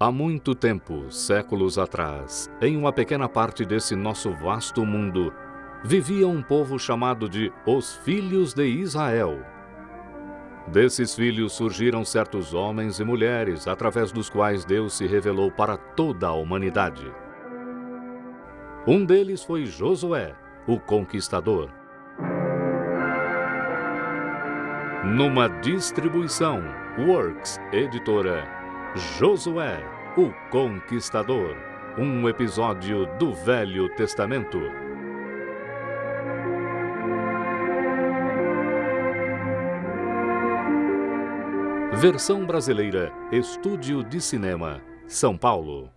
Há muito tempo, séculos atrás, em uma pequena parte desse nosso vasto mundo, vivia um povo chamado de os Filhos de Israel. Desses filhos surgiram certos homens e mulheres, através dos quais Deus se revelou para toda a humanidade. Um deles foi Josué, o conquistador. Numa distribuição, Works Editora, Josué, o Conquistador, um episódio do Velho Testamento. Versão brasileira, Estúdio de Cinema, São Paulo.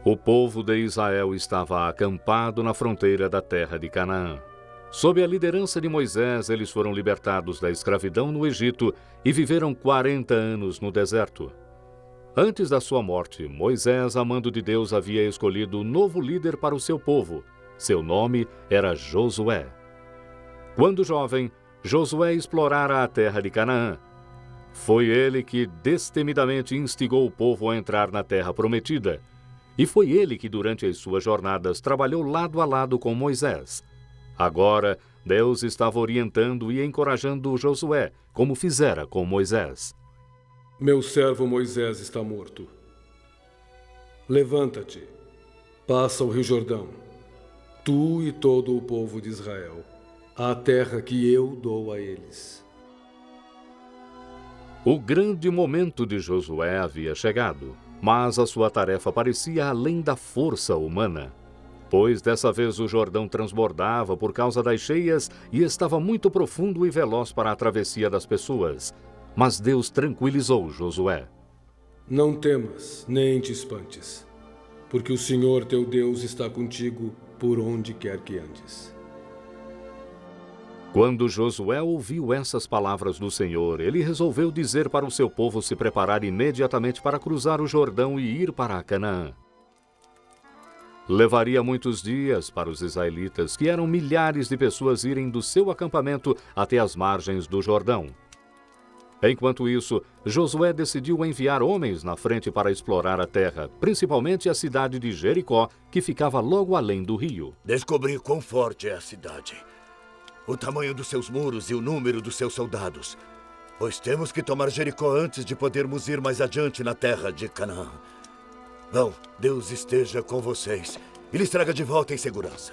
O povo de Israel estava acampado na fronteira da terra de Canaã. Sob a liderança de Moisés, eles foram libertados da escravidão no Egito e viveram 40 anos no deserto. Antes da sua morte, Moisés, a mando de Deus, havia escolhido um novo líder para o seu povo. Seu nome era Josué. Quando jovem, Josué explorara a terra de Canaã. Foi ele que destemidamente instigou o povo a entrar na terra prometida. E foi ele que, durante as suas jornadas, trabalhou lado a lado com Moisés. Agora, Deus estava orientando e encorajando Josué, como fizera com Moisés. Meu servo Moisés está morto. Levanta-te, passa o Rio Jordão, tu e todo o povo de Israel, à terra que eu dou a eles. O grande momento de Josué havia chegado, mas a sua tarefa parecia além da força humana. Pois dessa vez o Jordão transbordava por causa das cheias e estava muito profundo e veloz para a travessia das pessoas. Mas Deus tranquilizou Josué. Não temas, nem te espantes, porque o Senhor teu Deus está contigo por onde quer que andes. Quando Josué ouviu essas palavras do Senhor, ele resolveu dizer para o seu povo se preparar imediatamente para cruzar o Jordão e ir para Canaã. Levaria muitos dias para os israelitas, que eram milhares de pessoas, irem do seu acampamento até as margens do Jordão. Enquanto isso, Josué decidiu enviar homens na frente para explorar a terra, principalmente a cidade de Jericó, que ficava logo além do rio. Descobri quão forte é a cidade, o tamanho dos seus muros e o número dos seus soldados, pois temos que tomar Jericó antes de podermos ir mais adiante na terra de Canaã. Vão, Deus esteja com vocês e lhes traga de volta em segurança.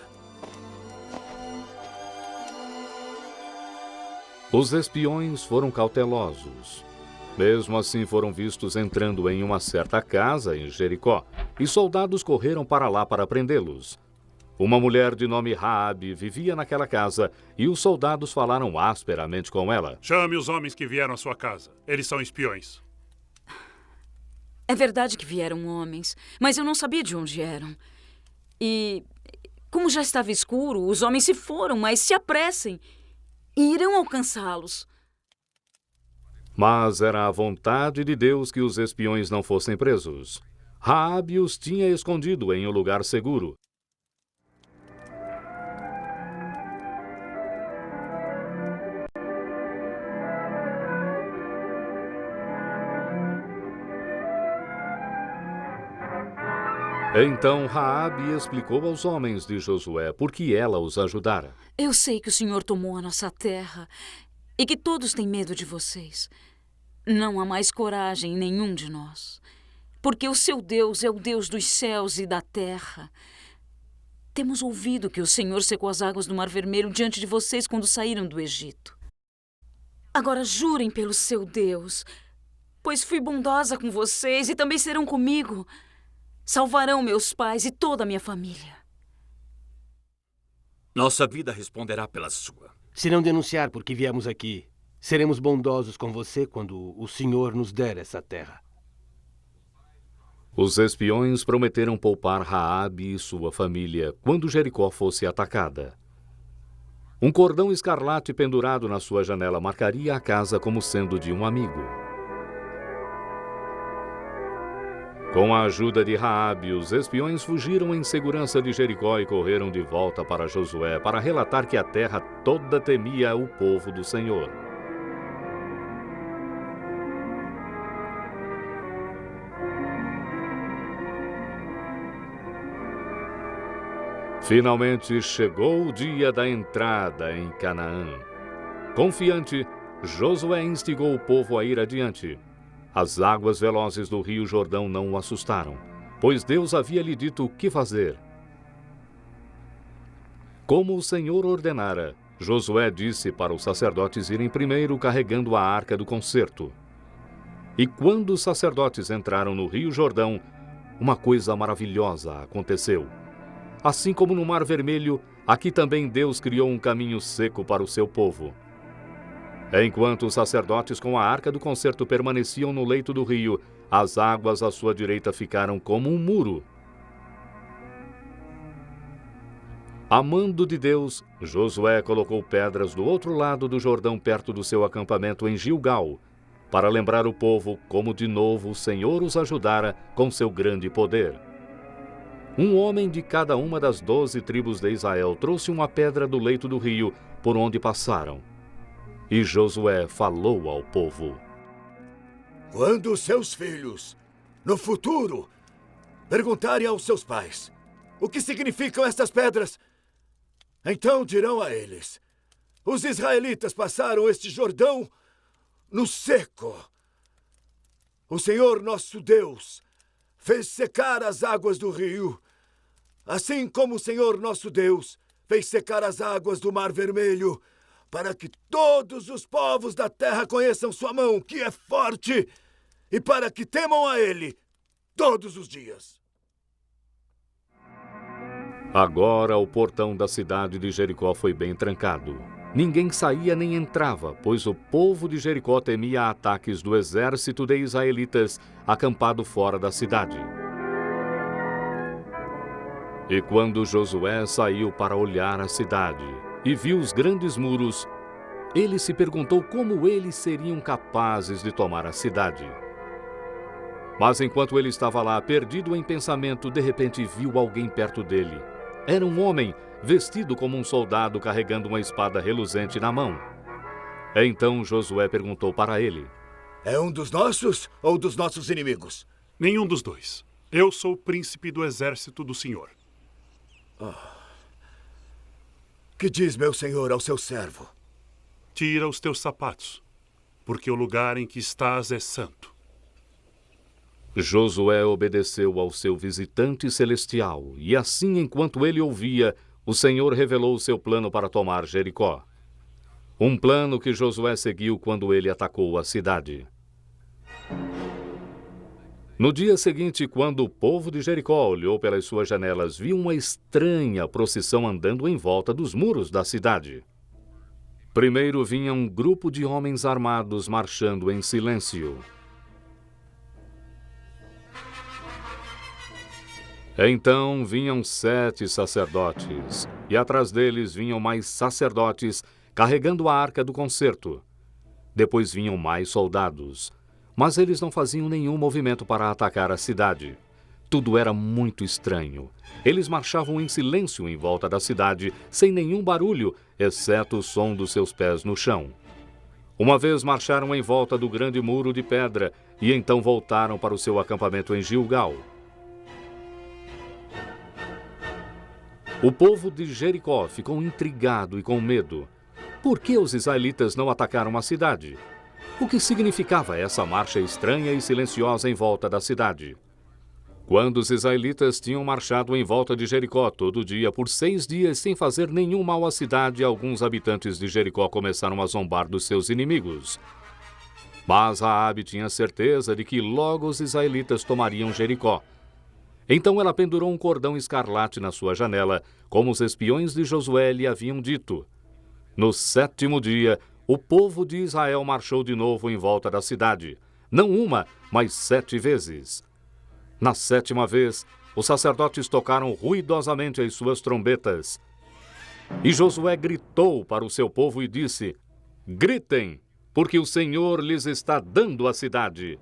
Os espiões foram cautelosos. Mesmo assim, foram vistos entrando em uma certa casa em Jericó, e soldados correram para lá para prendê-los. Uma mulher de nome Raabe vivia naquela casa, e os soldados falaram asperamente com ela. Chame os homens que vieram à sua casa. Eles são espiões. É verdade que vieram homens, mas eu não sabia de onde eram. E, como já estava escuro, os homens se foram, mas se apressem e irão alcançá-los. Mas era a vontade de Deus que os espiões não fossem presos. Raabe os tinha escondido em um lugar seguro. Então Raabe explicou aos homens de Josué por que ela os ajudara. Eu sei que o Senhor tomou a nossa terra e que todos têm medo de vocês. Não há mais coragem em nenhum de nós, porque o seu Deus é o Deus dos céus e da terra. Temos ouvido que o Senhor secou as águas do Mar Vermelho diante de vocês quando saíram do Egito. Agora jurem pelo seu Deus, pois fui bondosa com vocês e também serão comigo. Salvarão meus pais e toda a minha família. Nossa vida responderá pela sua. Se não denunciar por que viemos aqui, seremos bondosos com você quando o Senhor nos der essa terra. Os espiões prometeram poupar Raabe e sua família quando Jericó fosse atacada. Um cordão escarlate pendurado na sua janela marcaria a casa como sendo de um amigo. Com a ajuda de Raabe, os espiões fugiram em segurança de Jericó e correram de volta para Josué para relatar que a terra toda temia o povo do Senhor. Finalmente chegou o dia da entrada em Canaã. Confiante, Josué instigou o povo a ir adiante. As águas velozes do rio Jordão não o assustaram, pois Deus havia lhe dito o que fazer. Como o Senhor ordenara, Josué disse para os sacerdotes irem primeiro carregando a arca do concerto. E quando os sacerdotes entraram no rio Jordão, uma coisa maravilhosa aconteceu. Assim como no Mar Vermelho, aqui também Deus criou um caminho seco para o seu povo. Enquanto os sacerdotes com a arca do concerto permaneciam no leito do rio, as águas à sua direita ficaram como um muro. Amando de Deus, Josué colocou pedras do outro lado do Jordão perto do seu acampamento em Gilgal, para lembrar o povo como de novo o Senhor os ajudara com seu grande poder. Um homem de cada uma das 12 tribos de Israel trouxe uma pedra do leito do rio por onde passaram. E Josué falou ao povo: Quando os seus filhos, no futuro, perguntarem aos seus pais o que significam estas pedras, então dirão a eles: os israelitas passaram este Jordão no seco. O Senhor nosso Deus fez secar as águas do rio, assim como o Senhor nosso Deus fez secar as águas do Mar Vermelho, para que todos os povos da terra conheçam sua mão, que é forte, e para que temam a Ele todos os dias. Agora o portão da cidade de Jericó foi bem trancado. Ninguém saía nem entrava, pois o povo de Jericó temia ataques do exército de israelitas acampado fora da cidade. E quando Josué saiu para olhar a cidade e viu os grandes muros, ele se perguntou como eles seriam capazes de tomar a cidade. Mas enquanto ele estava lá, perdido em pensamento, de repente viu alguém perto dele. Era um homem, vestido como um soldado, carregando uma espada reluzente na mão. Então Josué perguntou para ele: É um dos nossos ou dos nossos inimigos? Nenhum dos dois. Eu sou o príncipe do exército do Senhor. Que diz meu senhor ao seu servo? Tira os teus sapatos, porque o lugar em que estás é santo. Josué obedeceu ao seu visitante celestial, e assim, enquanto ele ouvia, o Senhor revelou o seu plano para tomar Jericó. Um plano que Josué seguiu quando ele atacou a cidade. No dia seguinte, quando o povo de Jericó olhou pelas suas janelas, viu uma estranha procissão andando em volta dos muros da cidade. Primeiro vinha um grupo de homens armados marchando em silêncio. Então vinham 7 sacerdotes, e atrás deles vinham mais sacerdotes carregando a arca do concerto. Depois vinham mais soldados, mas eles não faziam nenhum movimento para atacar a cidade. Tudo era muito estranho. Eles marchavam em silêncio em volta da cidade, sem nenhum barulho, exceto o som dos seus pés no chão. Uma vez marcharam em volta do grande muro de pedra, e então voltaram para o seu acampamento em Gilgal. O povo de Jericó ficou intrigado e com medo. Por que os israelitas não atacaram a cidade? O que significava essa marcha estranha e silenciosa em volta da cidade? Quando os israelitas tinham marchado em volta de Jericó todo dia por 6 dias sem fazer nenhum mal à cidade, alguns habitantes de Jericó começaram a zombar dos seus inimigos. Mas Raabe tinha certeza de que logo os israelitas tomariam Jericó. Então ela pendurou um cordão escarlate na sua janela, como os espiões de Josué lhe haviam dito. No 7º dia, o povo de Israel marchou de novo em volta da cidade, não uma, mas 7 vezes. Na 7ª vez, os sacerdotes tocaram ruidosamente as suas trombetas. E Josué gritou para o seu povo e disse: Gritem, porque o Senhor lhes está dando a cidade.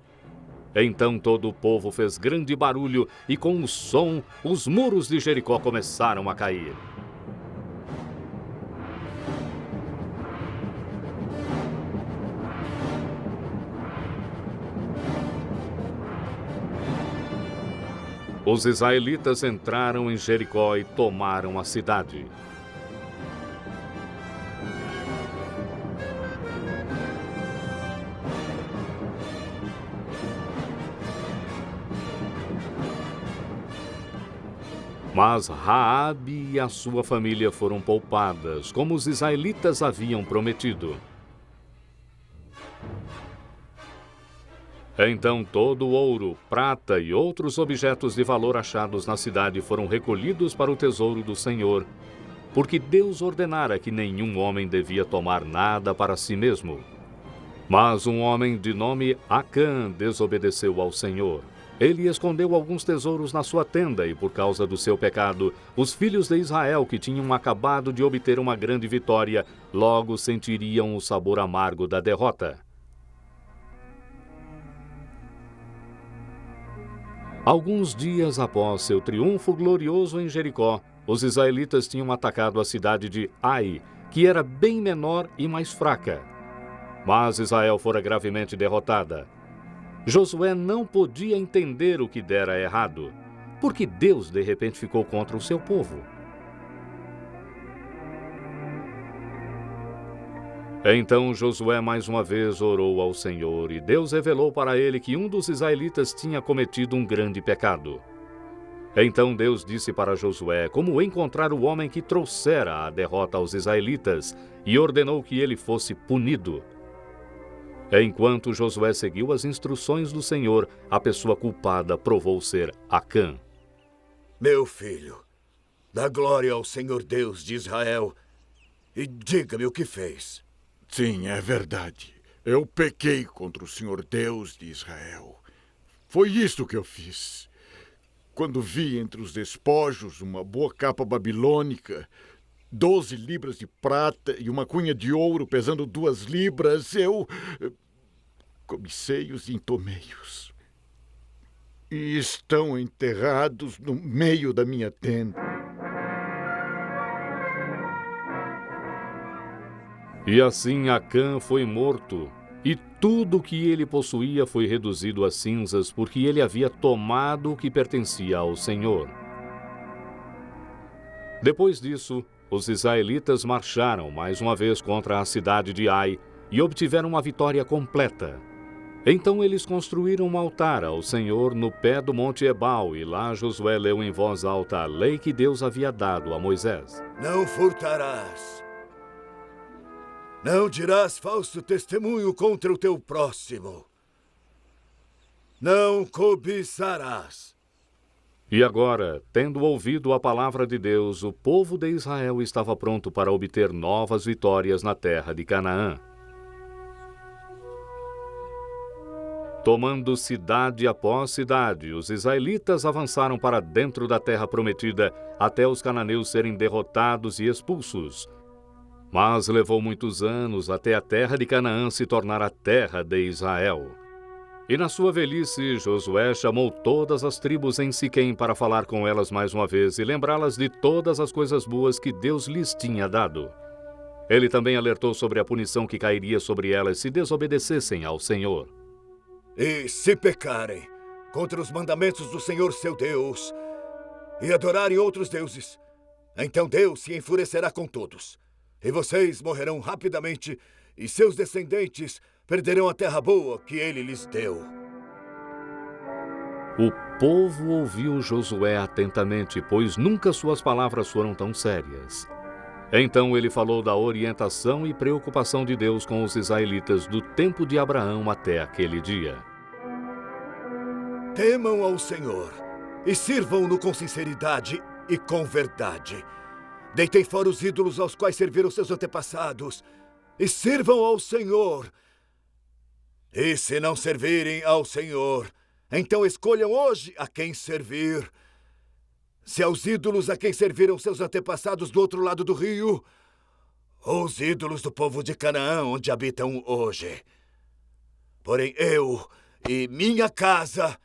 Então todo o povo fez grande barulho e com o som, os muros de Jericó começaram a cair. Os israelitas entraram em Jericó e tomaram a cidade. Mas Raabe e a sua família foram poupadas, como os israelitas haviam prometido. Então todo o ouro, prata e outros objetos de valor achados na cidade foram recolhidos para o tesouro do Senhor, porque Deus ordenara que nenhum homem devia tomar nada para si mesmo. Mas um homem de nome Acã desobedeceu ao Senhor. Ele escondeu alguns tesouros na sua tenda e, por causa do seu pecado, os filhos de Israel, que tinham acabado de obter uma grande vitória, logo sentiriam o sabor amargo da derrota. Alguns dias após seu triunfo glorioso em Jericó, os israelitas tinham atacado a cidade de Ai, que era bem menor e mais fraca. Mas Israel fora gravemente derrotada. Josué não podia entender o que dera errado, porque Deus de repente ficou contra o seu povo. Então Josué mais uma vez orou ao Senhor, e Deus revelou para ele que um dos israelitas tinha cometido um grande pecado. Então Deus disse para Josué como encontrar o homem que trouxera a derrota aos israelitas, e ordenou que ele fosse punido. Enquanto Josué seguiu as instruções do Senhor, a pessoa culpada provou ser Acã. Meu filho, dá glória ao Senhor Deus de Israel e diga-me o que fez. Sim, é verdade. Eu pequei contra o Senhor Deus de Israel. Foi isto que eu fiz. Quando vi entre os despojos uma boa capa babilônica, 12 libras de prata e uma cunha de ouro pesando 2 libras, eu cobicei-os e entomei-os. E estão enterrados no meio da minha tenda. E assim Acã foi morto, e tudo o que ele possuía foi reduzido a cinzas, porque ele havia tomado o que pertencia ao Senhor. Depois disso, os israelitas marcharam mais uma vez contra a cidade de Ai e obtiveram uma vitória completa. Então eles construíram um altar ao Senhor no pé do monte Ebal, e lá Josué leu em voz alta a lei que Deus havia dado a Moisés. Não furtarás. Não dirás falso testemunho contra o teu próximo. Não cobiçarás. E agora, tendo ouvido a palavra de Deus, o povo de Israel estava pronto para obter novas vitórias na terra de Canaã. Tomando cidade após cidade, os israelitas avançaram para dentro da terra prometida, até os cananeus serem derrotados e expulsos. Mas levou muitos anos até a terra de Canaã se tornar a terra de Israel. E na sua velhice, Josué chamou todas as tribos em Siquém para falar com elas mais uma vez e lembrá-las de todas as coisas boas que Deus lhes tinha dado. Ele também alertou sobre a punição que cairia sobre elas se desobedecessem ao Senhor. E se pecarem contra os mandamentos do Senhor seu Deus e adorarem outros deuses, então Deus se enfurecerá com todos. E vocês morrerão rapidamente, e seus descendentes perderão a terra boa que ele lhes deu. O povo ouviu Josué atentamente, pois nunca suas palavras foram tão sérias. Então ele falou da orientação e preocupação de Deus com os israelitas do tempo de Abraão até aquele dia. Temam ao Senhor e sirvam-no com sinceridade e com verdade. Deitem fora os ídolos aos quais serviram seus antepassados e sirvam ao Senhor. E se não servirem ao Senhor, então escolham hoje a quem servir. Se aos ídolos a quem serviram seus antepassados do outro lado do rio, ou os ídolos do povo de Canaã, onde habitam hoje. Porém eu e minha casa,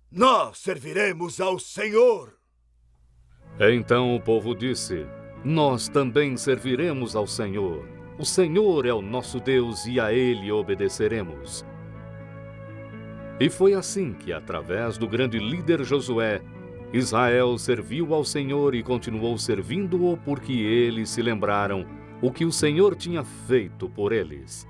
nós serviremos ao Senhor. Então o povo disse: nós também serviremos ao Senhor. O Senhor é o nosso Deus e a Ele obedeceremos. E foi assim que, através do grande líder Josué, Israel serviu ao Senhor e continuou servindo-o porque eles se lembraram o que o Senhor tinha feito por eles.